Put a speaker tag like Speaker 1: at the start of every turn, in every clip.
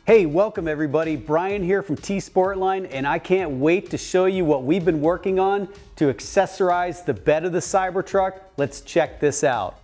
Speaker 1: Hey, welcome everybody. Brian here from T-sportline, and I can't wait to show you what we've been working on to accessorize the bed of the Cybertruck. Let's check this out.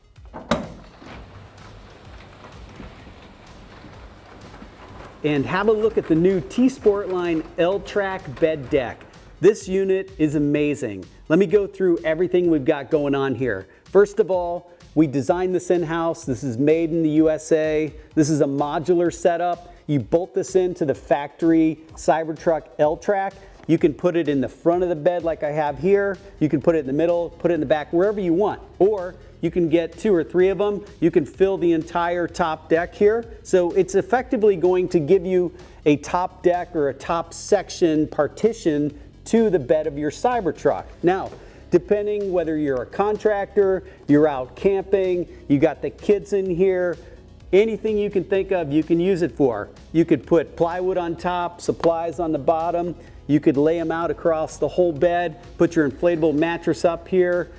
Speaker 1: And have a look at the new T-sportline L-Track bed deck. This unit is amazing. Let me go through everything we've got going on here. First of all, we designed this in-house. This is made in the USA. This is a modular setup. You bolt this into the factory Cybertruck L-Track. You can put it in the front of the bed like I have here. You can put it in the middle, put it in the back, wherever you want. Or you can get 2 or 3 of them. You can fill the entire top deck here. So it's effectively going to give you a top deck or a top section partition to the bed of your Cybertruck. Now, depending whether you're a contractor, you're out camping, you got the kids in here, anything you can think of, you can use it for. You could put plywood on top, supplies on the bottom. You could lay them out across the whole bed, put your inflatable mattress up here.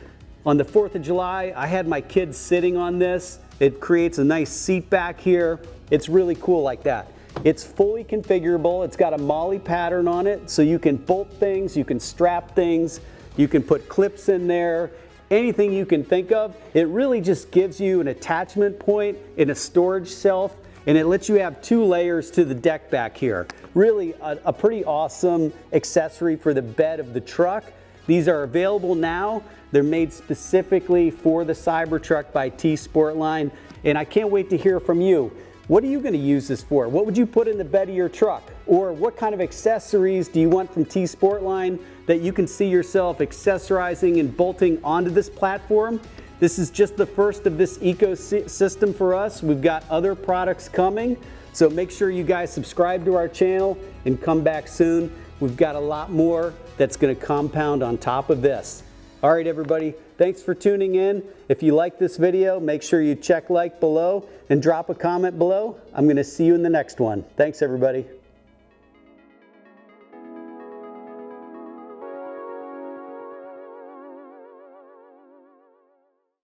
Speaker 1: On the 4th of July, I had my kids sitting on this. It creates a nice seat back here. It's really cool like that. It's fully configurable. It's got a Molle pattern on it, so you can bolt things, you can strap things, you can put clips in there. Anything you can think of. It really just gives you an attachment point in a storage shelf, and it lets you have 2 layers to the deck back here. Really a pretty awesome accessory for the bed of the truck. These are available now. They're made specifically for the Cybertruck by T-sportline, and I can't wait to hear from you. What are you going to use this for? What would you put in the bed of your truck? Or what kind of accessories do you want from T-sportline that you can see yourself accessorizing and bolting onto this platform? This is just the first of this ecosystem for us. We've got other products coming, so make sure you guys subscribe to our channel and come back soon. We've got a lot more that's going to compound on top of this. All right, everybody, thanks for tuning in. If you like this video, make sure you check like below and drop a comment below. I'm going to see you in the next one. Thanks, everybody.